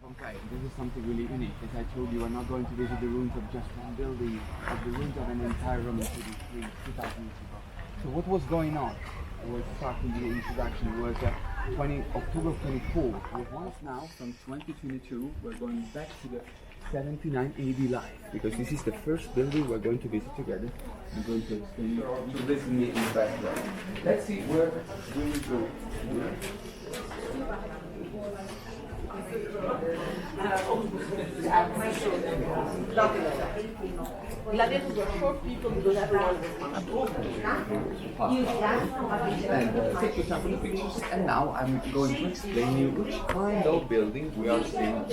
Pompeii. This is something really unique. As I told you, we're not going to visit the ruins of just one building, but the ruins of an entire Roman city 2,000 years ago. So what was going on? I was starting the introduction. It was October 24th. With once now, from 2022, we're going back to the 79 AD life, because this is the first building we're going to visit together. I'm going to explain to listen me in the background. Let's see where we go. And take your time for the pictures, and now I'm going to explain you which kind of building we are seeing.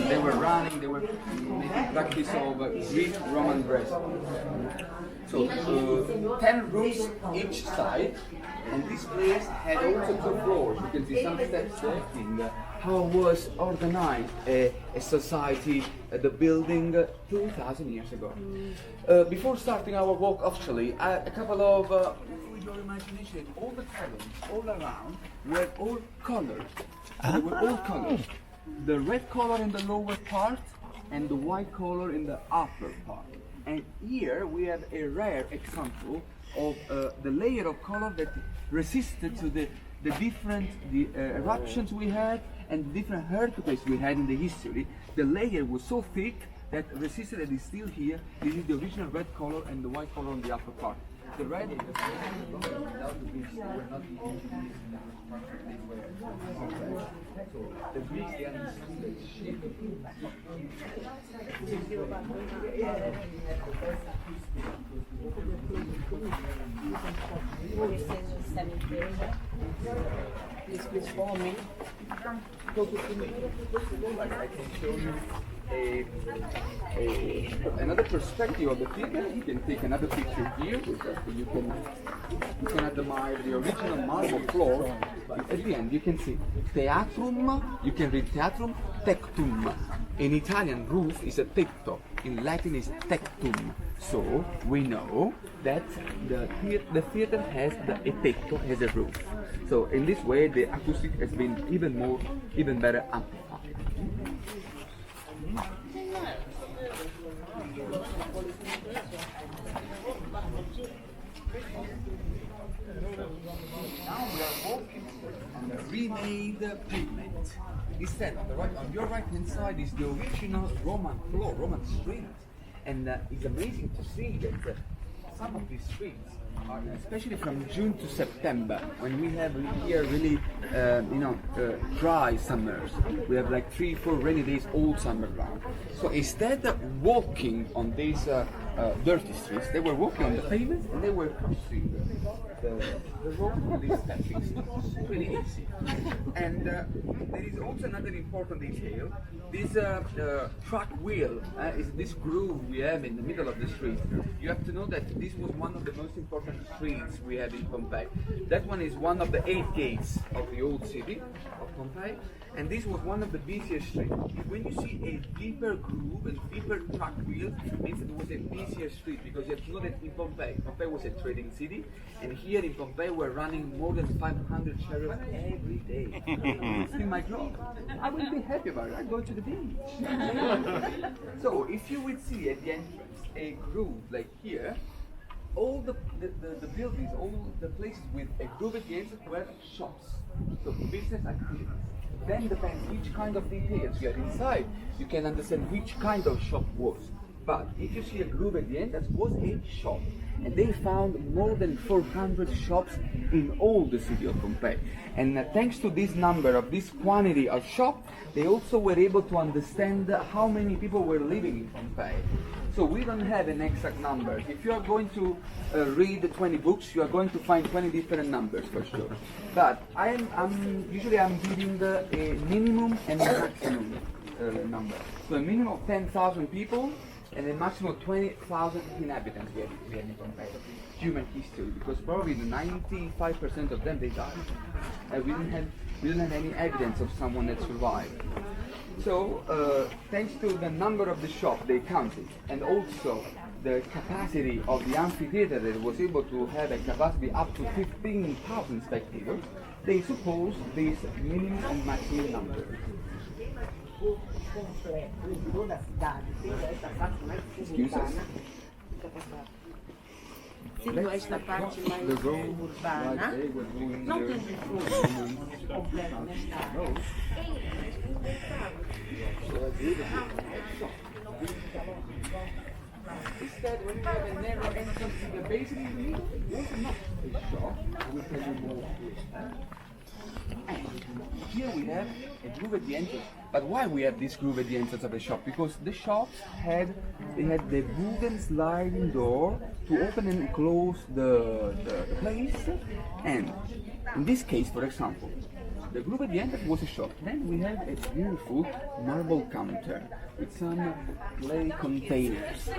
They were running, they were making practice of Greek Roman wrestling. So 10 rooms each side, and this place had also 2 floors. You can see some steps there in how was organized a society, the building 2,000 years ago. Before starting our walk officially, a couple of with your imagination, all the columns all around were all colored. They were all colored. The red color in the lower part and the white color in the upper part. And here we have a rare example of the layer of color that resisted to the different eruptions we had and the different earthquakes we had in the history. The layer was so thick that resisted and is still here. This is the original red color and the white color on the upper part. The red is the the Greeks, they understood that shape of Please follow me. I can show you another perspective of the theater. You can take another picture here, so you can admire the original marble floor. At the end you can see Theatrum, you can read Theatrum, Tectum. In Italian, roof is a tetto, in Latin is tectum. So we know that the theater has a tetto, has a roof. So in this way the acoustic has been even better amplified. Now we are walking on the remade pavement. Instead, on your right hand side is the original Roman floor, Roman street. And it's amazing to see that some of these streets are, especially from June to September, when we have here really, dry summers. We have like 3-4 rainy days all summer long. So instead of walking on these dirty streets, they were walking on the pavement and they were crossing the road with these stepping stones. Really easy. And there is also another important detail. This truck wheel is this groove we have in the middle of the street. You have to know that this was one of the most important streets we have in Pompeii. That one is one of the 8 gates of the old city of Pompeii, and this was one of the busiest streets. When you see a deeper groove and deeper truck wheel, it means it was a busier street, because you have to know that in Pompeii was a trading city, and here in Pompeii we're running more than 500 chariots every day. It's in my job. I will be happy about it. I go to the beach. So if you would see at the entrance a groove like here, all the buildings, all the places with a groove at the entrance were shops, so business activities. Then depends which kind of details you have inside, you can understand which kind of shop was. But if you see a groove at the end, that was a shop. And they found more than 400 shops in all the city of Pompeii. And thanks to this number of this quantity of shops, they also were able to understand how many people were living in Pompeii. So we don't have an exact number. If you are going to read 20 books, you are going to find 20 different numbers for sure. But I'm usually giving a minimum and a maximum number. So a minimum of 10,000 people and a maximum of 20,000 inhabitants we have in Pompeii. Human history, because probably the 95% of them they died. We don't have any evidence of someone that survived. So, thanks to the number of the shop they counted, and also the capacity of the amphitheater that was able to have a capacity up to 15,000 spectators, they supposed this minimum and maximum number. Excuse us? Seguindo esta parte mais The road urbana, like they were doing não their- tem completo nesta área. Instead, when you have a narrow entrance to the basin in the middle, it was not a shop. I will tell you more. And here we have a groove at the entrance. But why we have this groove at the entrance of the shop? Because the shops had the wooden sliding door to open and close the place. And in this case, for example, the groove at the entrance was a shop. Then we have a beautiful marble counter with some clay containers.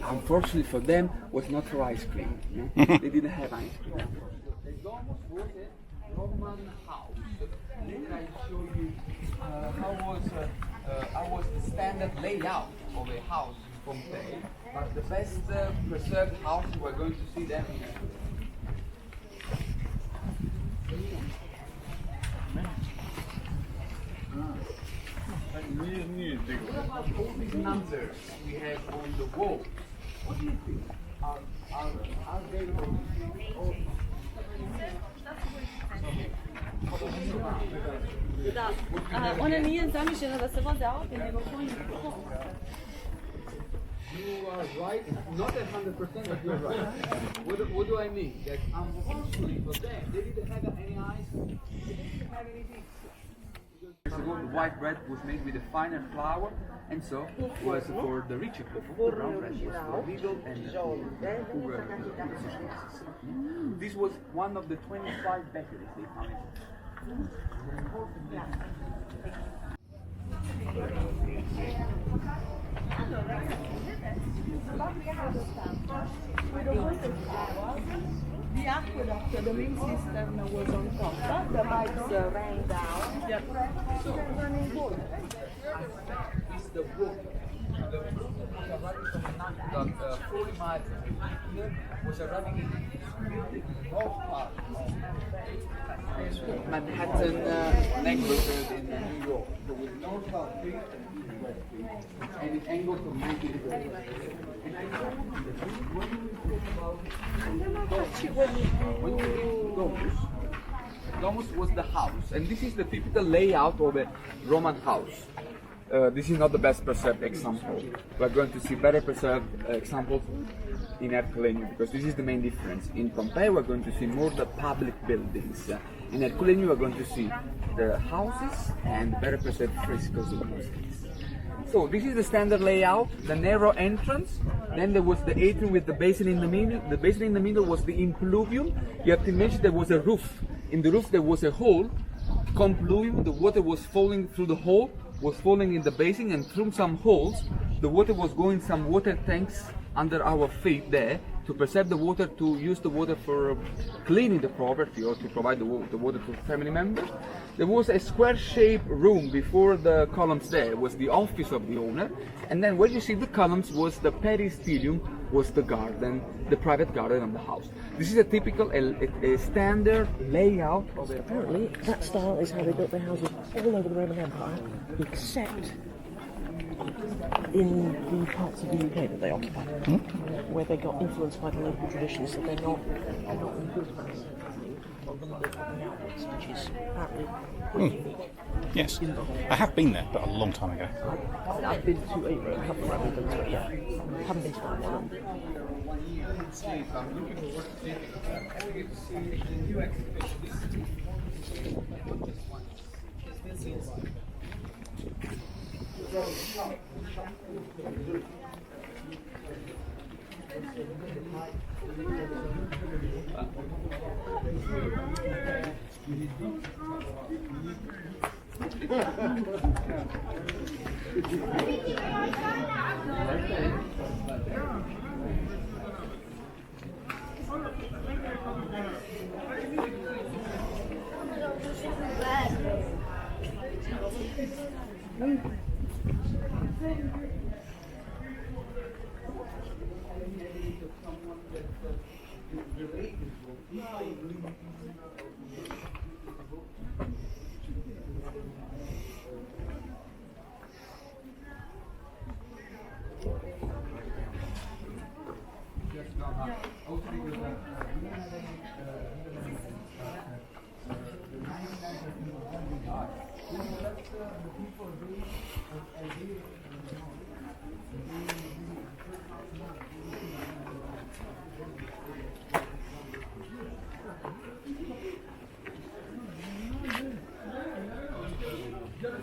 Unfortunately for them, was not for ice cream. You know? They didn't have ice cream. The domus was a Roman house. Then I show you how was the standard layout of a house in Pompeii. But the best preserved house we're going to see them here. All these numbers we have on the wall, what do you think? Are they all? Da, ona nije zamišljena da se voze auto, nego konji. You are right, not 100%, but you're right. What do I mean? That unfortunately for them, they didn't have any ice, they didn't have anything. Years ago, the white bread was made with a finer flour, and so was for the richer people. The brown bread was for middle and poorer classes. This was one of the 25 bakeries they found. The aqueduct, the main cistern was on top. The pipes ran down. It's the brook. The brook was arriving from an aqueduct 40 miles here, was arriving in the north part of Manhattan neighborhood in New York. So with north-south street and west street, and it angled to 90 degrees. And I know when we reach Domus, Domus was the house, and this is the typical layout of a Roman house. This is not the best preserved example. We are going to see better preserved examples in Herculaneum, because this is the main difference. In Pompeii, we are going to see more the public buildings. In Herculaneum, we are going to see the houses and better preserved frescoes in most cases. So this is the standard layout, the narrow entrance. Then there was the atrium with the basin in the middle. The basin in the middle was the impluvium. You have to imagine there was a roof. In the roof there was a hole, compluvium. The water was falling through the hole, was falling in the basin, and through some holes, the water was going some water tanks under our feet there to preserve the water, to use the water for cleaning the property or to provide the water to family members. There was a square-shaped room before the columns there, was the office of the owner, and then where you see the columns was the peristylium, was the garden, the private garden of the house. This is a typical, a standard layout of a... Apparently, that style is how they built their houses all over the Roman Empire, except in the parts of the UK that they occupy, where they got influenced by the local traditions, so they're not in good hands. Which is apparently pretty unique. Yes, I have been there, but a long time ago. I've been to a couple of Roman buildings, but yeah, haven't been to that one.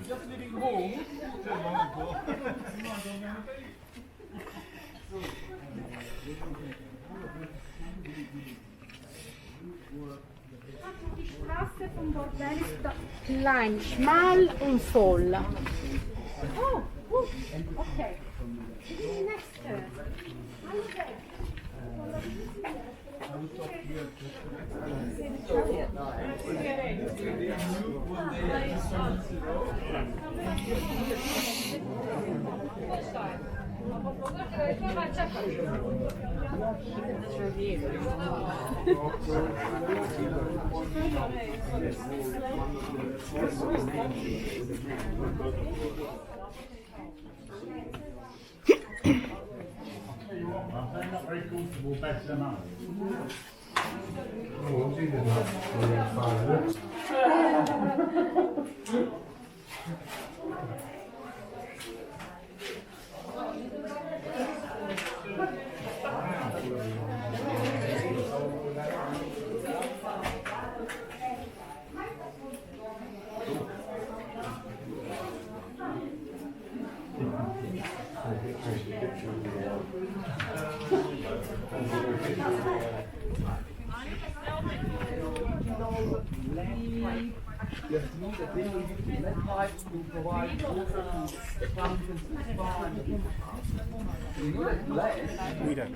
Just leaving home. Die Straße vom Bordell ist klein, schmal und voll. Oh, gut, okay. Next. They're not very comfortable beds, am I? You have to know that they will use the lead pipes to provide water to the fountains, the spa, and the heat. You know that lead. We don't.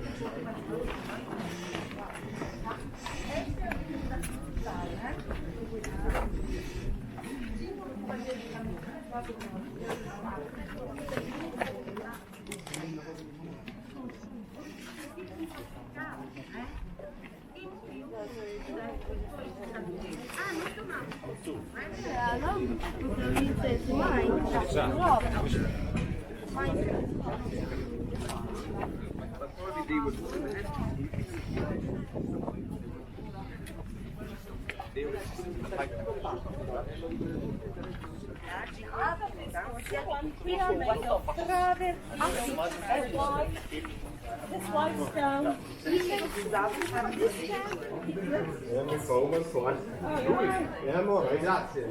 This white stone. Yeah, I'm alright. Grazie.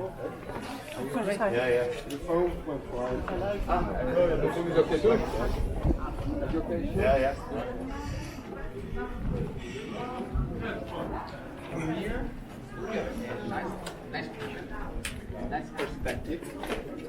Yeah, yeah. The phone went flying. Yeah, yeah. From here, nice perspective.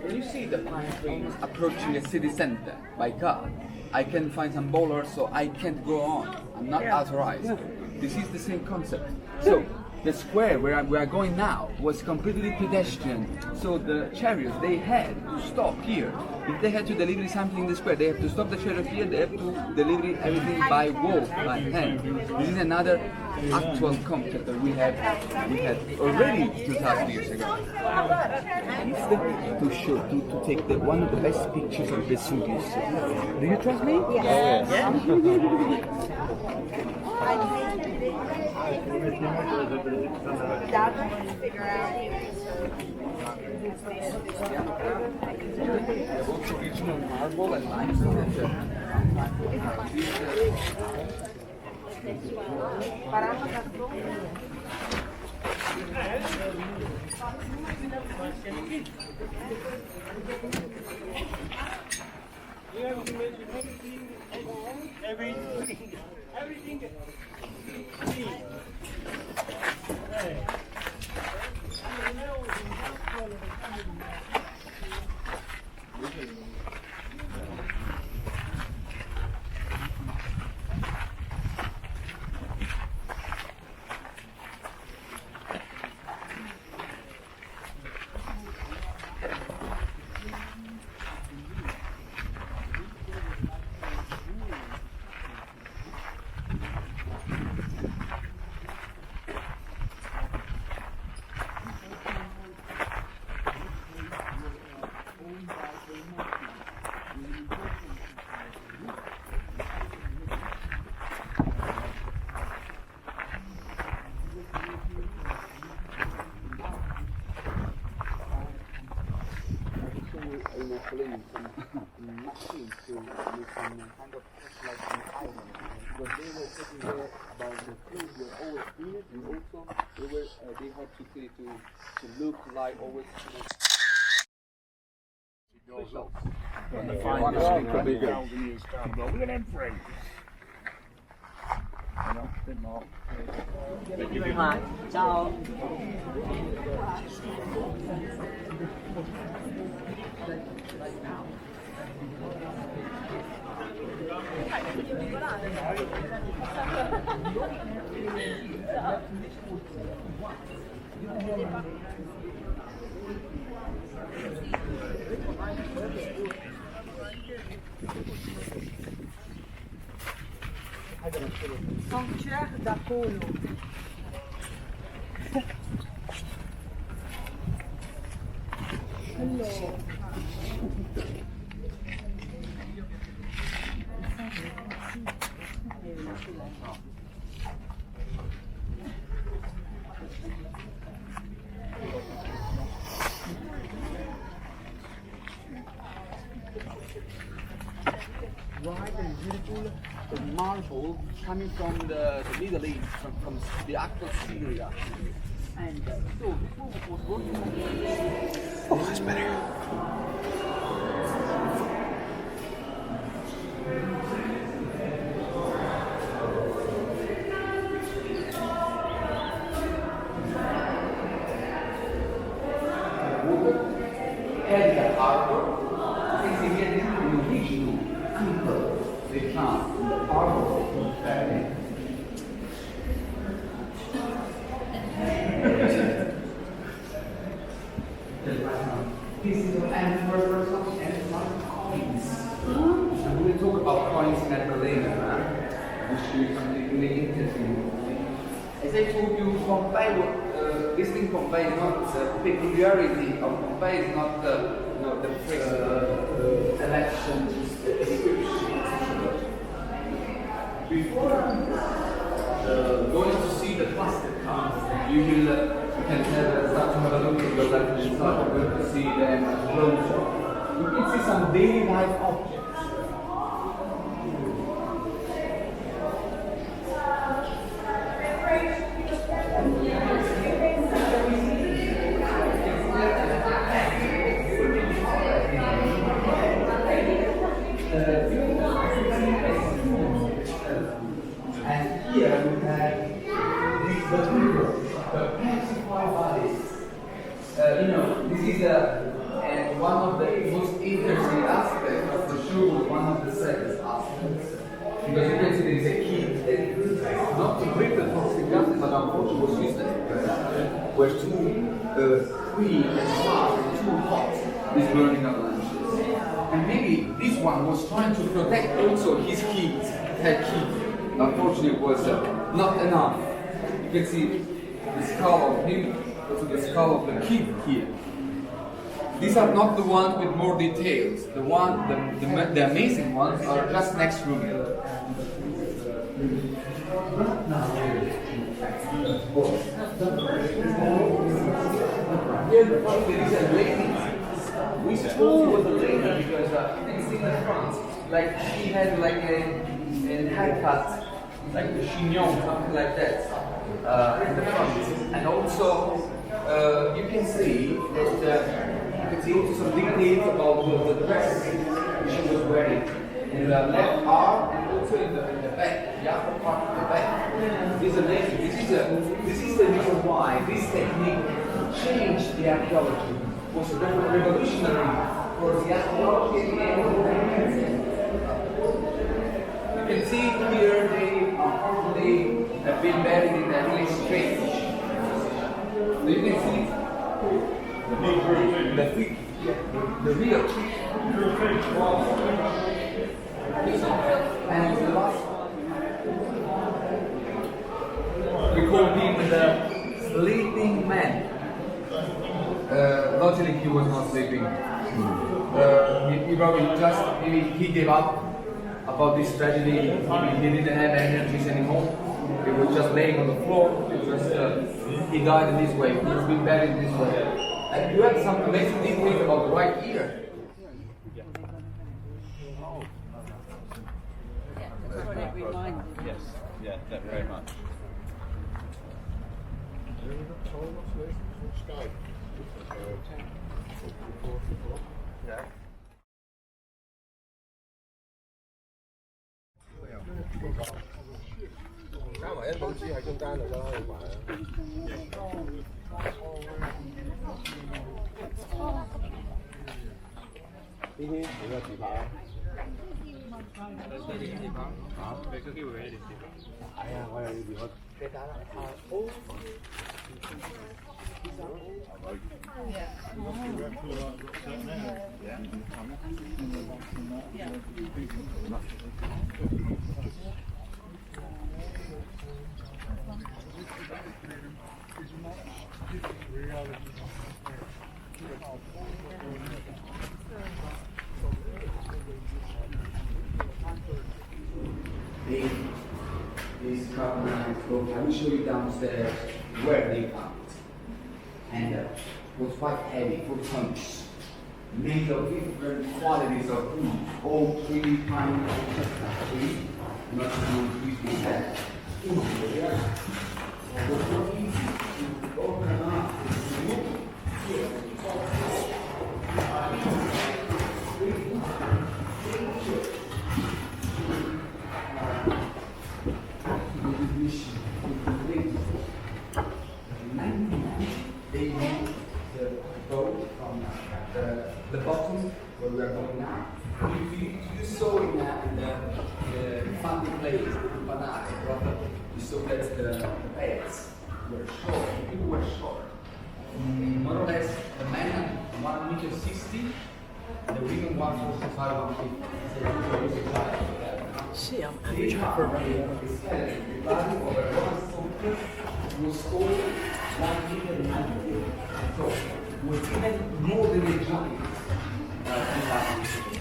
When you see the pine trees approaching a city center by car, I can find some bowlers, so I can't go on. I'm not authorized. This is the same concept. So the square where we are going now was completely pedestrian. So the chariots, they had to stop here. If they had to deliver something in the square, they have to stop the chariot here. They have to deliver everything by walk, by hand. This is another actual concept that we had already 2,000 years ago. It's to show, to take one of the best pictures of Vesuvius. Do you trust me? Yes. Also original marble and limestone. Herculaneum some machines to make some kind of like an island. Because they were taking care about the clothes were always clean, and also they had to clean to look like always. When the finest could be good. Look at them three. Thank you very much. Ciao. Non c'è da culo. Bright and beautiful marble coming from the Middle East, from the actual Syria. And so before was working on Oh, that's better. and the harbor. You can see here this is the original anchor they found in the harbor of Pompeii. This is an anchor and some coins. And we will talk about coins in Herculaneum, which is something really interesting. As I told you, Pompeii, visiting Pompeii is not the peculiarity of Pompeii is not the selection, the description. Before going to see the plastic cards, you will can start to have a look at the left hand side. You're going to see them closer. You can see some daily life objects. And here we have these materials, the petrified bodies. This is one of the most interesting aspects of the show, one of the saddest aspects. Because you can see there is a key, not to break the toxic gases, but unfortunately was used were too free and fast and too hot, these burning avalanches. And maybe this one was trying to protect also his kids, her kids. Unfortunately, it was not enough. You can see the skull of him, also the skull of the kid here. These are not the ones with more details. The amazing ones are just next room. Here there is a lady. We spoke with a lady because you can see in the front, like she had like a haircut, like a chignon, something like that, in the front. And also, you can see that you can see also some details about the dress she was wearing in the left arm and also in the back, the upper part of the back. This is amazing. This is the reason why this technique changed the archaeology. It was revolutionary for the archaeology and the you can see here they have been buried in a really strange position. You can see the feet, the real feet. And the last we call him the sleeping man. Logically he was not sleeping. He probably just maybe he gave up about this tragedy. He didn't have energies anymore. He was just laying on the floor. He died in this way. He's been buried in this way. And you have some amazing details about the right ear. mind. Yes, yeah, very much. Yeah. This carbonized book, I will show you downstairs where they found it. And it was quite heavy, 4 tons, made of different qualities of wood, all 3 kinds of tree, not one tree that. It was not easy to open up this wood. They moved the boat from the bottom where we are going now. You saw in the funny place, the banana, you saw that the beds were short, the people were short. More or less, the men 1.60 m, the women 1.45, 1.50. See, I'm average height for a radio. The body of a Roman soldier was all 1.90 m. So, was even more than a giant.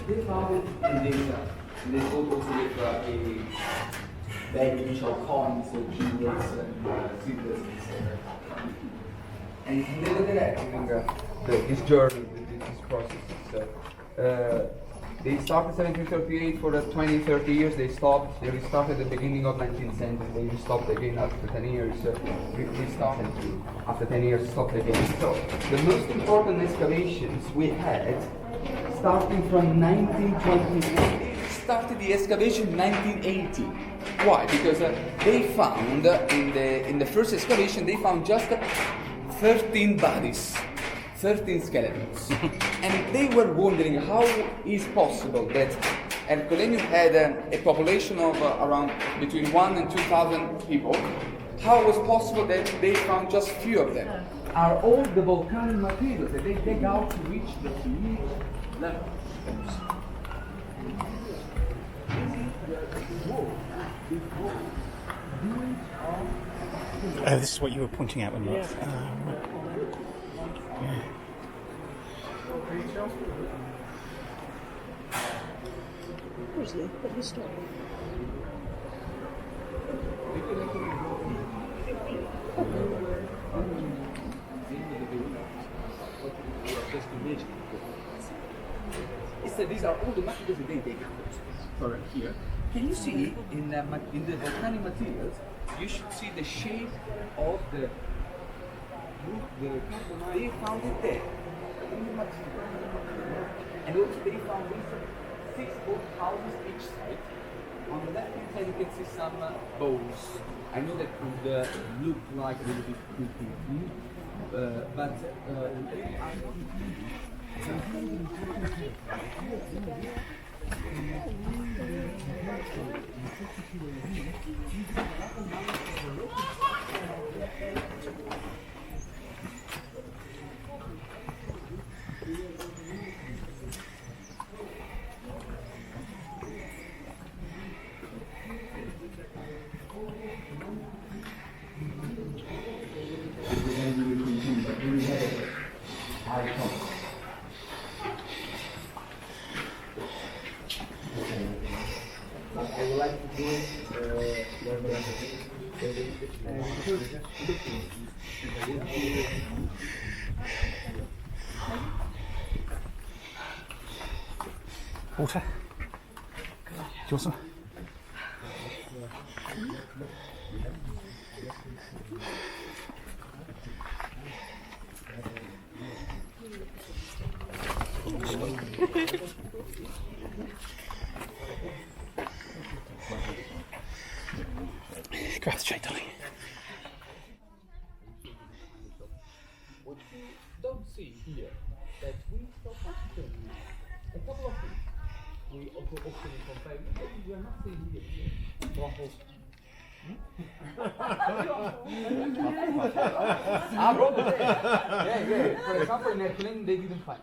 They found it in this photos with a bag initial coins, jewels, and scissors. And they're during this journey, this process. They started 1738 for 20-30 years. They stopped. They restarted at the beginning of 19th century. They stopped again after 10 years. Restarted after 10 years. Stopped again. So the most important excavations we had, starting from 1920. They started the excavation in 1980. Why? Because they found in the first excavation they found just 13 bodies. 13 skeletons. And they were wondering how is possible that Herculaneum had a population of around between 1 and 2,000 people. How was possible that they found just few of them? Are all the volcanic materials that they dig out to reach the sea level. This is what you were pointing out when you were. Yeah. Grizzly, but historic. These are all the materials that they dig out. For here, can you see in the volcanic materials? You should see the shape of the carbonite. They found it there in the material, and also they found these 6 boat houses each side. On the left hand side, you can see some bows. I know that could look like a little bit creepy, but I would like to do Water? Do you want some? Grab the tray, darling. What you don't see here, that we stop often a couple of things. We also often in Pompeii, we are not seeing here. Brothels. Ah, brothels, yeah. For example, in Herculaneum, they didn't find.